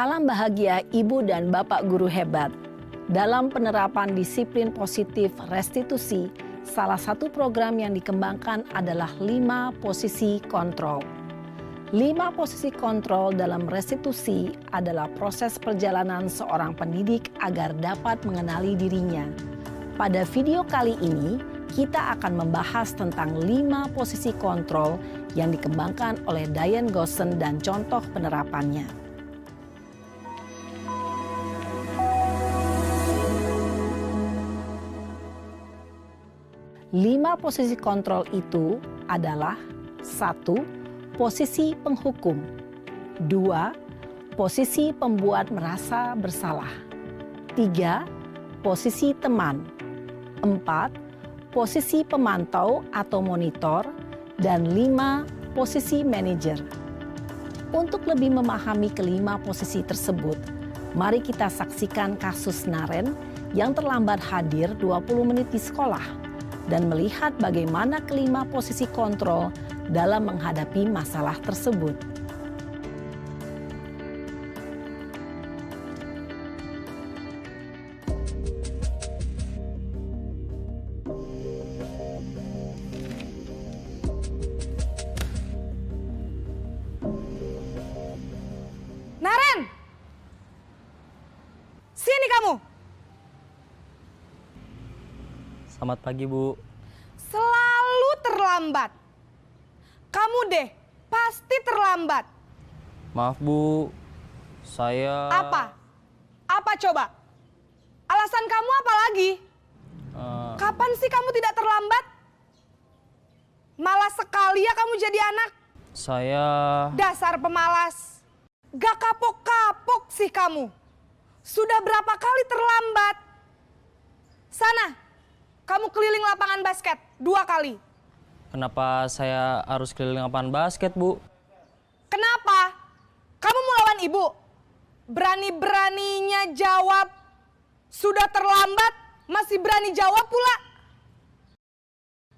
Salam bahagia Ibu dan Bapak guru hebat. Dalam penerapan disiplin positif restitusi, salah satu program yang dikembangkan adalah 5 posisi kontrol. 5 posisi kontrol dalam restitusi adalah proses perjalanan seorang pendidik agar dapat mengenali dirinya. Pada video kali ini, kita akan membahas tentang 5 posisi kontrol yang dikembangkan oleh Diane Gosson dan contoh penerapannya. 5 posisi kontrol itu adalah 1. Posisi penghukum. 2. Posisi pembuat merasa bersalah. 3. Posisi teman. 4. Posisi pemantau atau monitor. Dan 5. Posisi manajer. Untuk lebih memahami kelima posisi tersebut, mari kita saksikan kasus Naren yang terlambat hadir 20 menit di sekolah dan melihat bagaimana kelima posisi kontrol dalam menghadapi masalah tersebut. Naren! Sini kamu! Selamat pagi, Bu. Selalu terlambat. Kamu deh, pasti terlambat. Maaf, Bu. Saya... Apa? Apa coba? Alasan kamu apa lagi? Kapan sih kamu tidak terlambat? Malas sekali ya kamu jadi anak. Saya... Dasar pemalas. Gak kapok-kapok sih kamu. Sudah berapa kali terlambat? Sana. Kamu keliling lapangan basket 2 kali. Kenapa saya harus keliling lapangan basket, Bu? Kenapa? Kamu mau lawan ibu? Berani-beraninya jawab. Sudah terlambat, masih berani jawab pula.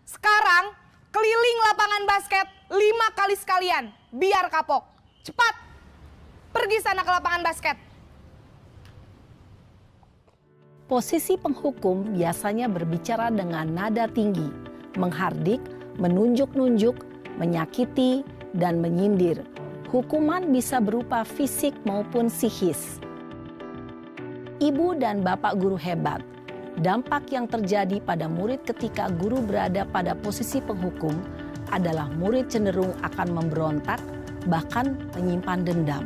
Sekarang, keliling lapangan basket 5 kali sekalian. Biar kapok. Cepat. Pergi sana ke lapangan basket. Posisi penghukum biasanya berbicara dengan nada tinggi, menghardik, menunjuk-nunjuk, menyakiti, dan menyindir. Hukuman bisa berupa fisik maupun psikis. Ibu dan Bapak guru hebat, dampak yang terjadi pada murid ketika guru berada pada posisi penghukum adalah murid cenderung akan memberontak, bahkan menyimpan dendam.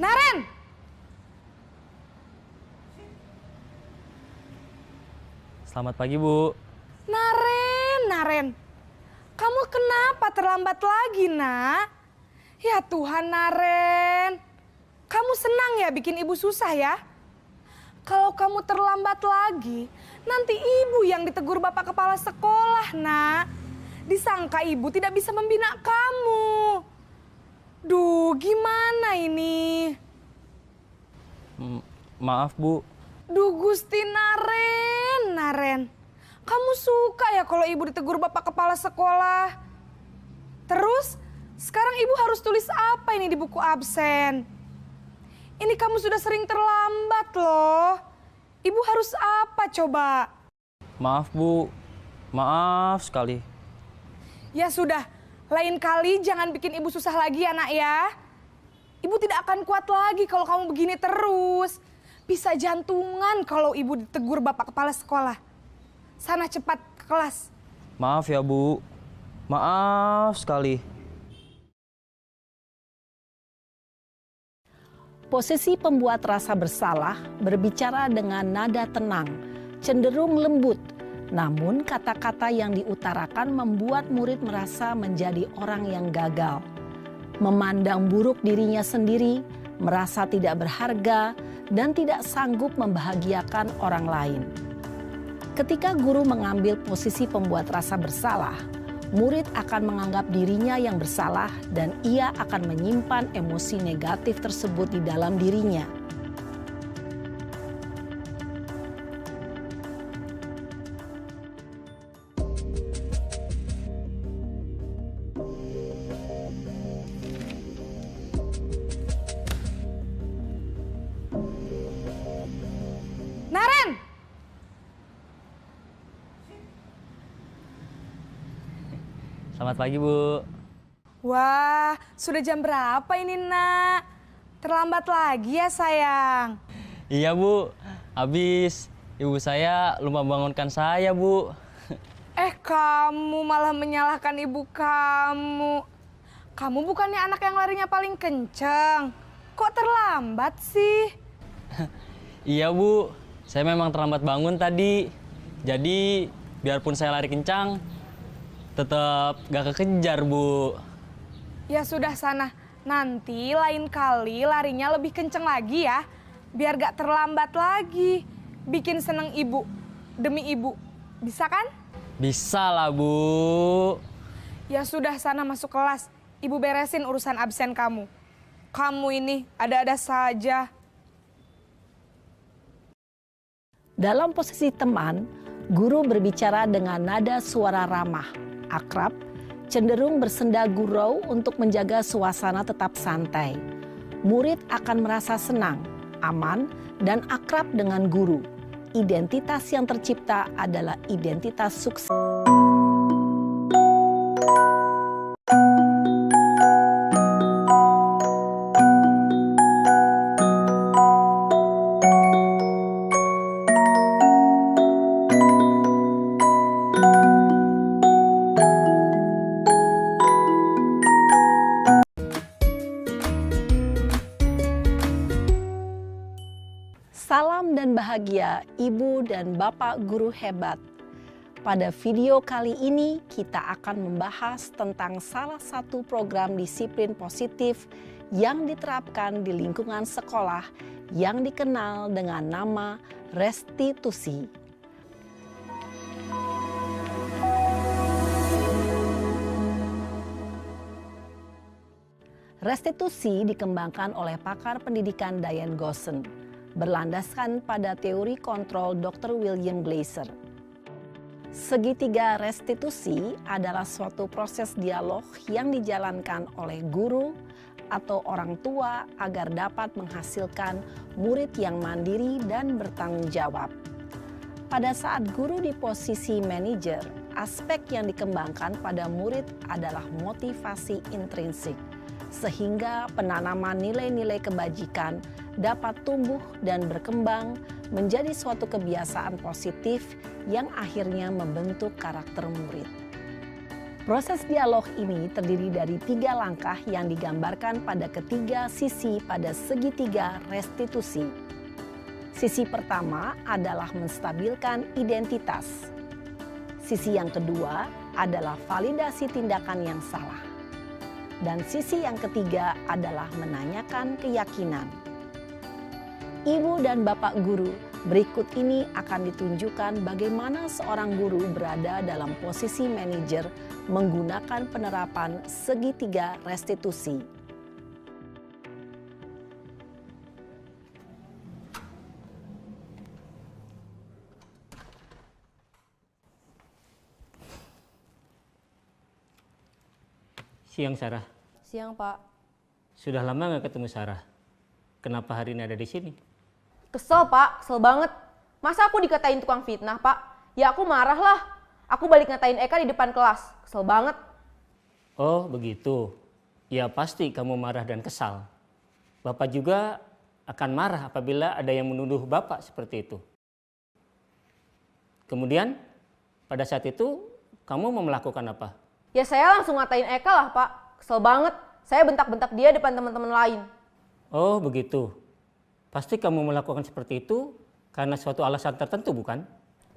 Naren! Selamat pagi, Bu. Naren. Kamu kenapa terlambat lagi, nak? Ya Tuhan, Naren. Kamu senang ya bikin ibu susah ya? Kalau kamu terlambat lagi, nanti ibu yang ditegur bapak kepala sekolah, nak. Disangka ibu tidak bisa membina kamu. Duh, gimana ini? Maaf, Bu. Duh, Gusti Naren. Kamu suka ya kalau ibu ditegur bapak kepala sekolah? Terus, sekarang ibu harus tulis apa ini di buku absen? Ini kamu sudah sering terlambat loh. Ibu harus apa coba? Maaf, Bu. Maaf sekali. Ya sudah, lain kali jangan bikin ibu susah lagi ya, nak ya. Ibu tidak akan kuat lagi kalau kamu begini terus. Bisa jantungan kalau ibu ditegur bapak kepala sekolah. Sana cepat ke kelas. Maaf ya, Bu. Maaf sekali. Posisi pembuat rasa bersalah berbicara dengan nada tenang, cenderung lembut. Namun kata-kata yang diutarakan membuat murid merasa menjadi orang yang gagal. Memandang buruk dirinya sendiri, merasa tidak berharga, dan tidak sanggup membahagiakan orang lain. Ketika guru mengambil posisi pembuat rasa bersalah, murid akan menganggap dirinya yang bersalah dan ia akan menyimpan emosi negatif tersebut di dalam dirinya. Naren! Selamat pagi, Bu. Wah, sudah jam berapa ini, Nak? Terlambat lagi ya, sayang. Iya, Bu. Habis ibu saya lupa bangunkan saya, Bu. Kamu malah menyalahkan ibu kamu. Kamu bukannya anak yang larinya paling kenceng. Kok terlambat sih? Iya, Bu. Saya memang terlambat bangun tadi. Jadi, biarpun saya lari kencang, tetap gak kekejar, Bu. Ya sudah sana. Nanti lain kali larinya lebih kenceng lagi ya. Biar gak terlambat lagi. Bikin seneng ibu. Demi ibu. Bisa kan? Bisa lah, Bu. Ya sudah sana masuk kelas. Ibu beresin urusan absen kamu. Kamu ini ada-ada saja. Dalam posisi teman, guru berbicara dengan nada suara ramah, akrab, cenderung bersenda gurau untuk menjaga suasana tetap santai. Murid akan merasa senang, aman, dan akrab dengan guru. Identitas yang tercipta adalah identitas sukses. Salam dan bahagia Ibu dan Bapak guru hebat. Pada video kali ini kita akan membahas tentang salah satu program disiplin positif yang diterapkan di lingkungan sekolah yang dikenal dengan nama restitusi. Restitusi dikembangkan oleh pakar pendidikan Diane Gosson, berlandaskan pada teori kontrol Dr. William Glasser. Segitiga restitusi adalah suatu proses dialog yang dijalankan oleh guru atau orang tua agar dapat menghasilkan murid yang mandiri dan bertanggung jawab. Pada saat guru di posisi manajer, aspek yang dikembangkan pada murid adalah motivasi intrinsik, sehingga penanaman nilai-nilai kebajikan dapat tumbuh dan berkembang menjadi suatu kebiasaan positif yang akhirnya membentuk karakter murid. Proses dialog ini terdiri dari 3 langkah yang digambarkan pada ketiga sisi pada segitiga restitusi. Sisi pertama adalah menstabilkan identitas. Sisi yang kedua adalah validasi tindakan yang salah. Dan sisi yang ketiga adalah menanyakan keyakinan. Ibu dan Bapak guru, berikut ini akan ditunjukkan bagaimana seorang guru berada dalam posisi manajer menggunakan penerapan segitiga restitusi. Siang, Sarah. Siang, Pak. Sudah lama nggak ketemu Sarah. Kenapa hari ini ada di sini? Kesel, Pak. Kesel banget. Masa aku dikatain tukang fitnah, Pak? Ya aku marah lah. Aku balik ngatain Eka di depan kelas. Kesel banget. Oh, begitu. Ya pasti kamu marah dan kesal. Bapak juga akan marah apabila ada yang menuduh Bapak seperti itu. Kemudian, pada saat itu kamu mau melakukan apa? Ya saya langsung ngatain Eka lah, Pak. Kesel banget. Saya bentak-bentak dia depan teman-teman lain. Oh, begitu. Pasti kamu melakukan seperti itu karena suatu alasan tertentu, bukan?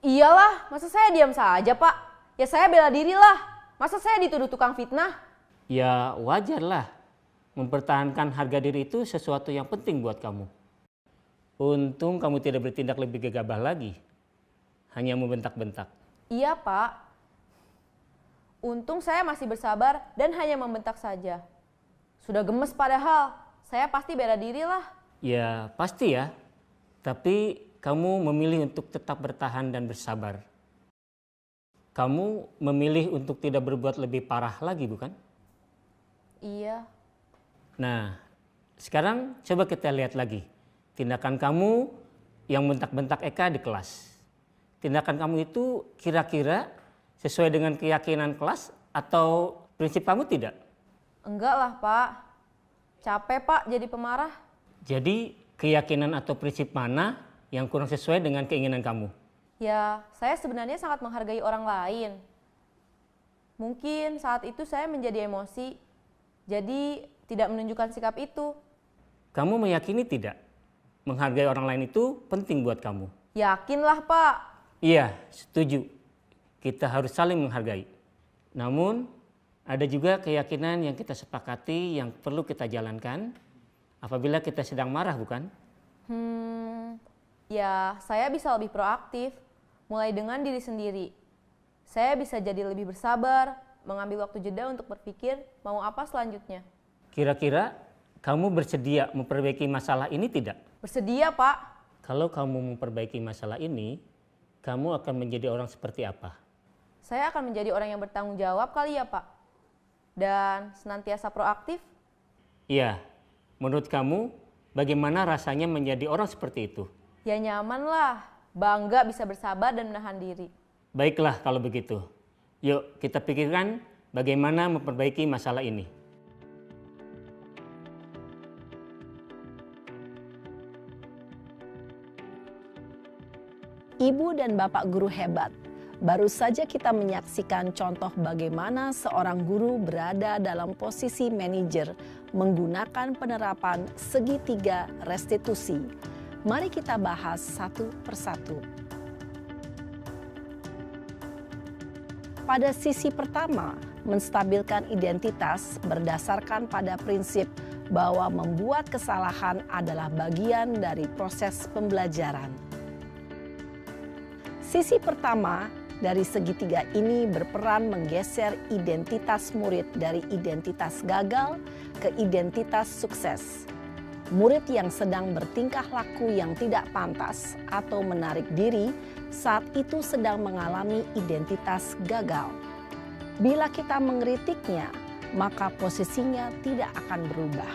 Iyalah, masa saya diam saja, Pak? Ya saya bela diri lah. Masa saya dituduh tukang fitnah? Ya wajarlah. Mempertahankan harga diri itu sesuatu yang penting buat kamu. Untung kamu tidak bertindak lebih gegabah lagi. Hanya membentak-bentak. Iya, Pak. Untung saya masih bersabar dan hanya membentak saja. Sudah gemes padahal, saya pasti bela diri lah. Ya pasti ya, tapi kamu memilih untuk tetap bertahan dan bersabar. Kamu memilih untuk tidak berbuat lebih parah lagi, bukan? Iya. Nah, sekarang coba kita lihat lagi tindakan kamu yang bentak-bentak Eka di kelas. Tindakan kamu itu kira-kira sesuai dengan keyakinan kelas atau prinsip kamu tidak? Enggak lah Pak, capek Pak jadi pemarah. Jadi keyakinan atau prinsip mana yang kurang sesuai dengan keinginan kamu? Ya, saya sebenarnya sangat menghargai orang lain. Mungkin saat itu saya menjadi emosi, jadi tidak menunjukkan sikap itu. Kamu meyakini tidak? Menghargai orang lain itu penting buat kamu. Yakinlah Pak. Iya, setuju. Kita harus saling menghargai. Namun, ada juga keyakinan yang kita sepakati yang perlu kita jalankan apabila kita sedang marah, bukan? Ya saya bisa lebih proaktif, mulai dengan diri sendiri. Saya bisa jadi lebih bersabar, mengambil waktu jeda untuk berpikir mau apa selanjutnya. Kira-kira kamu bersedia memperbaiki masalah ini tidak? Bersedia Pak. Kalau kamu memperbaiki masalah ini, kamu akan menjadi orang seperti apa? Saya akan menjadi orang yang bertanggung jawab kali ya Pak. Dan senantiasa proaktif. Iya, menurut kamu bagaimana rasanya menjadi orang seperti itu? Ya nyaman lah, bangga bisa bersabar dan menahan diri. Baiklah kalau begitu. Yuk kita pikirkan bagaimana memperbaiki masalah ini. Ibu dan Bapak guru hebat. Baru saja kita menyaksikan contoh bagaimana seorang guru berada dalam posisi manajer menggunakan penerapan segitiga restitusi. Mari kita bahas satu persatu. Pada sisi pertama, menstabilkan identitas berdasarkan pada prinsip bahwa membuat kesalahan adalah bagian dari proses pembelajaran. Sisi pertama dari segitiga ini berperan menggeser identitas murid dari identitas gagal ke identitas sukses. Murid yang sedang bertingkah laku yang tidak pantas atau menarik diri saat itu sedang mengalami identitas gagal. Bila kita mengkritiknya, maka posisinya tidak akan berubah.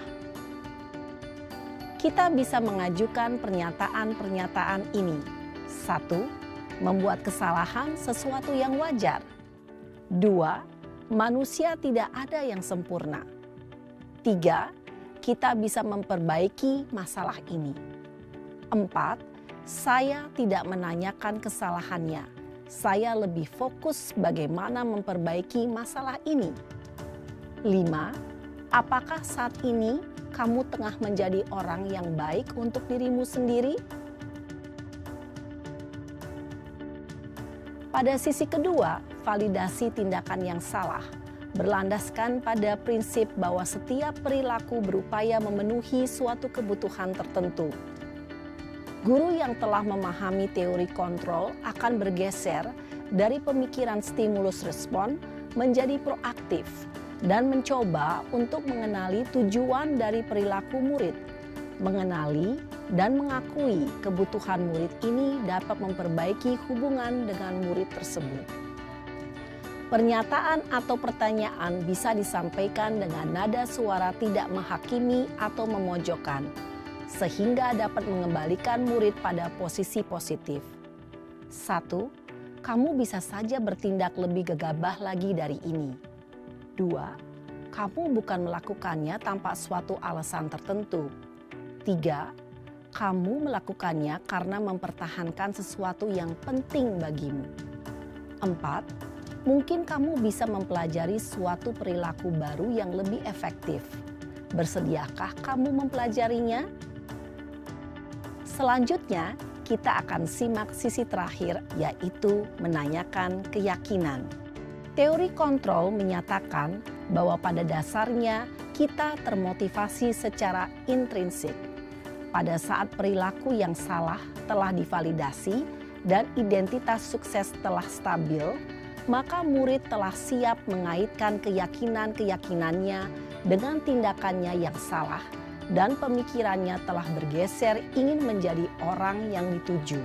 Kita bisa mengajukan pernyataan-pernyataan ini. 1. Membuat kesalahan sesuatu yang wajar. 2. Manusia tidak ada yang sempurna. 3. Kita bisa memperbaiki masalah ini. 4. Saya tidak menanyakan kesalahannya. Saya lebih fokus bagaimana memperbaiki masalah ini. 5. Apakah saat ini kamu tengah menjadi orang yang baik untuk dirimu sendiri? Pada sisi kedua, validasi tindakan yang salah berlandaskan pada prinsip bahwa setiap perilaku berupaya memenuhi suatu kebutuhan tertentu. Guru yang telah memahami teori kontrol akan bergeser dari pemikiran stimulus respon menjadi proaktif dan mencoba untuk mengenali tujuan dari perilaku murid. Mengenali dan mengakui kebutuhan murid ini dapat memperbaiki hubungan dengan murid tersebut. Pernyataan atau pertanyaan bisa disampaikan dengan nada suara tidak menghakimi atau memojokkan, sehingga dapat mengembalikan murid pada posisi positif. 1. Kamu bisa saja bertindak lebih gegabah lagi dari ini. 2. Kamu bukan melakukannya tanpa suatu alasan tertentu. 3. Kamu melakukannya karena mempertahankan sesuatu yang penting bagimu. 4. Mungkin kamu bisa mempelajari suatu perilaku baru yang lebih efektif. Bersediakah kamu mempelajarinya? Selanjutnya, kita akan simak sisi terakhir, yaitu menanyakan keyakinan. Teori kontrol menyatakan bahwa pada dasarnya kita termotivasi secara intrinsik. Pada saat perilaku yang salah telah divalidasi dan identitas sukses telah stabil, maka murid telah siap mengaitkan keyakinan-keyakinannya dengan tindakannya yang salah dan pemikirannya telah bergeser ingin menjadi orang yang dituju.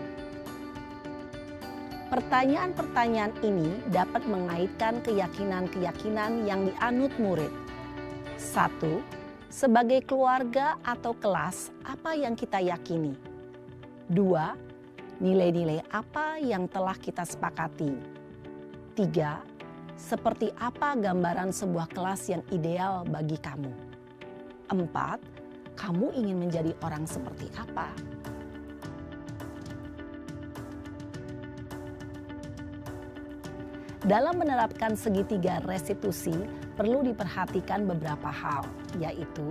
Pertanyaan-pertanyaan ini dapat mengaitkan keyakinan-keyakinan yang dianut murid. 1. Sebagai keluarga atau kelas, apa yang kita yakini? 2. Nilai-nilai apa yang telah kita sepakati? 3. Seperti apa gambaran sebuah kelas yang ideal bagi kamu? 4. Kamu ingin menjadi orang seperti apa? Dalam menerapkan segitiga restitusi, perlu diperhatikan beberapa hal, yaitu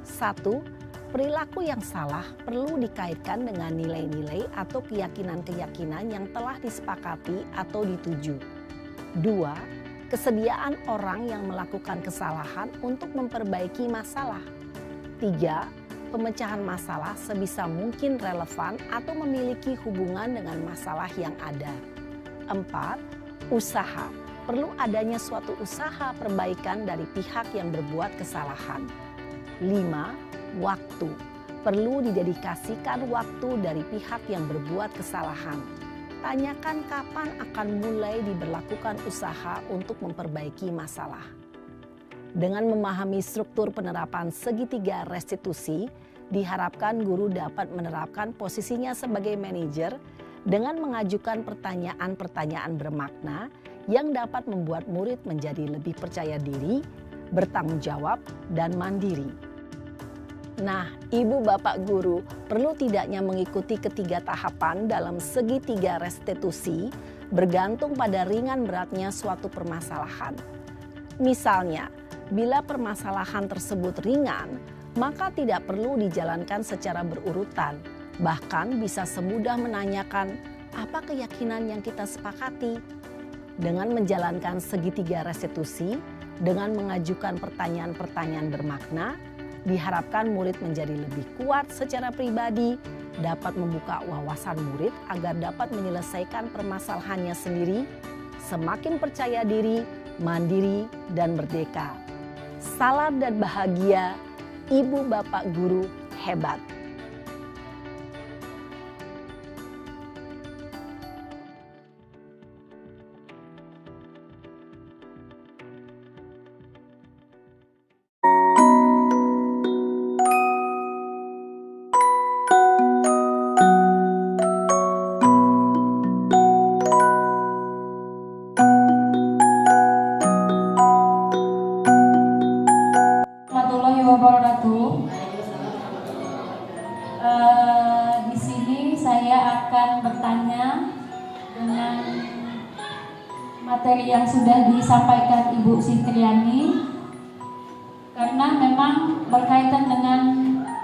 1. Perilaku yang salah perlu dikaitkan dengan nilai-nilai atau keyakinan-keyakinan yang telah disepakati atau dituju. 2. Kesediaan orang yang melakukan kesalahan untuk memperbaiki masalah. 3. Pemecahan masalah sebisa mungkin relevan atau memiliki hubungan dengan masalah yang ada. 4. Usaha. Perlu adanya suatu usaha perbaikan dari pihak yang berbuat kesalahan. 5. Waktu. Perlu didedikasikan waktu dari pihak yang berbuat kesalahan. Tanyakan kapan akan mulai diberlakukan usaha untuk memperbaiki masalah. Dengan memahami struktur penerapan segitiga restitusi, diharapkan guru dapat menerapkan posisinya sebagai manajer dengan mengajukan pertanyaan-pertanyaan bermakna yang dapat membuat murid menjadi lebih percaya diri, bertanggung jawab, dan mandiri. Nah, Ibu Bapak Guru perlu tidaknya mengikuti ketiga tahapan dalam segitiga restitusi bergantung pada ringan beratnya suatu permasalahan. Misalnya, bila permasalahan tersebut ringan, maka tidak perlu dijalankan secara berurutan. Bahkan bisa semudah menanyakan apa keyakinan yang kita sepakati. Dengan menjalankan segitiga restitusi, dengan mengajukan pertanyaan-pertanyaan bermakna, diharapkan murid menjadi lebih kuat secara pribadi, dapat membuka wawasan murid agar dapat menyelesaikan permasalahannya sendiri, semakin percaya diri, mandiri, dan merdeka. Salam dan bahagia, Ibu Bapak Guru hebat. Warahmatullahi wabarakatuh. Di sini saya akan bertanya dengan materi yang sudah disampaikan Ibu Sintriani, karena memang berkaitan dengan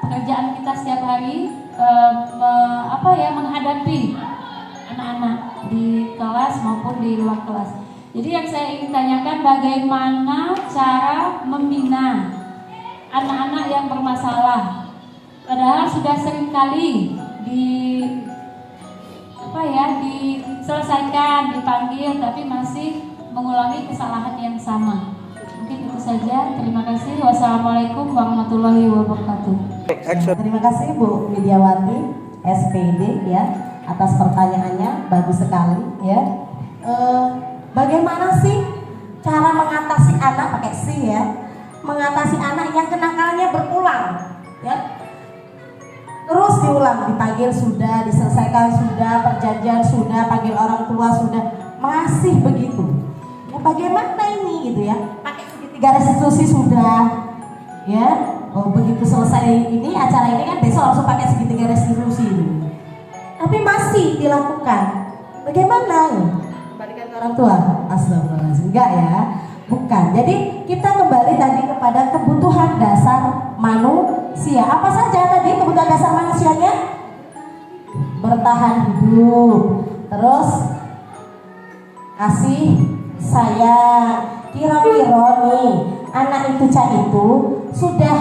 pekerjaan kita setiap hari, menghadapi anak-anak di kelas maupun di luar kelas. Jadi yang saya ingin tanyakan, bagaimana cara membina anak-anak yang bermasalah, padahal sudah sering kali diselesaikan, dipanggil, tapi masih mengulangi kesalahan yang sama. Mungkin itu saja. Terima kasih. Wassalamualaikum warahmatullahi wabarakatuh. Terima kasih Bu Widiawati SPD ya atas pertanyaannya, bagus sekali ya. Bagaimana sih cara mengatasi anak, pakai si ya, mengatasi anak yang kenakalannya berulang ya, terus diulang, dipanggil sudah, diselesaikan sudah, perjanjian sudah, panggil orang tua sudah, masih begitu ya, bagaimana ini gitu ya, pakai segitiga restitusi sudah ya, begitu selesai ini acara ini kan besok langsung pakai segitiga restitusi itu, tapi masih dilakukan, bagaimana nih? Kembalikan ke orang tua? Astagfirullahaladzim, enggak ya, bukan. Jadi kita kembali tadi kepada kebutuhan dasar manusia. Apa saja tadi kebutuhan dasar manusianya? Bertahan hidup, terus kasih sayang. Kira-kira nih anak itu sudah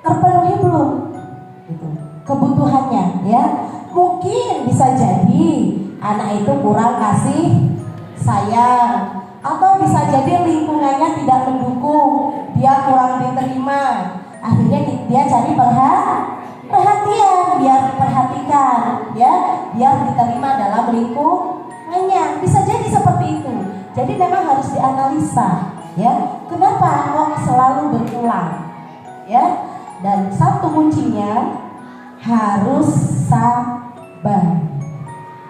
terpenuhi belum? Gitu. Kebutuhannya ya. Mungkin bisa jadi anak itu kurang kasih sayang, atau bisa jadi lingkungannya tidak mendukung, dia kurang diterima. Akhirnya dia cari perhatian, biar diperhatikan, ya, biar diterima dalam lingkungannya. Bisa jadi seperti itu. Jadi memang harus dianalisa, ya. Kenapa kok selalu berulang, ya? Dan satu kuncinya harus sabar,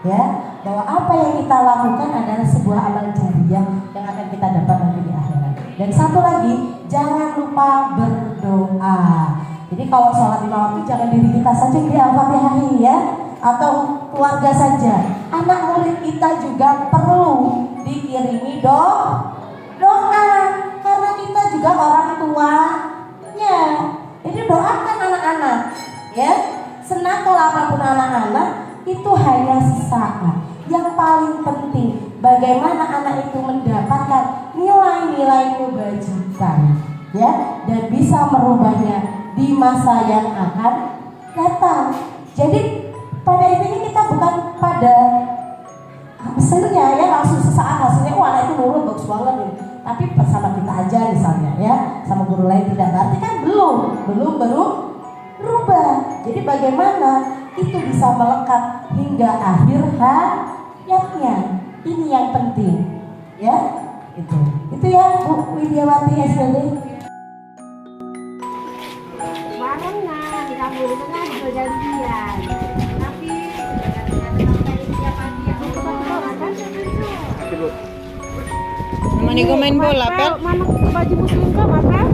ya. Bahwa apa yang kita lakukan adalah sebuah amal jariah yang akan kita dapat nanti di akhirat. Dan satu lagi, jangan lupa berdoa. Jadi kalau sholat lima waktu jangan diri kita saja yang Al-Fatihah, ya, atau keluarga saja. Anak murid kita juga perlu diiringi doa, karena kita juga orang tuanya. Jadi doakan anak-anak, ya. Senakal apapun anak-anak itu hanya sesaat. Yang paling penting bagaimana anak itu mendapatkan nilai-nilai kebajikan, ya, dan bisa merubahnya di masa yang akan datang. Jadi pada intinya kita bukan pada hasilnya, ya, langsung sesaat hasilnya, wah anak itu nurut bagus banget nih. Tapi bersama kita aja misalnya, ya, sama guru lain tidak, berarti kan belum berubah. Jadi bagaimana itu bisa melekat hingga akhir hayatnya. Ini yang penting, ya. Itu ya Bu Widiawati SPD. Barengan, kamu itu kan juga janjian. Tapi sampai tiap pagi yang kan Mana main bola, Pel? Mana baju muslim kau makan?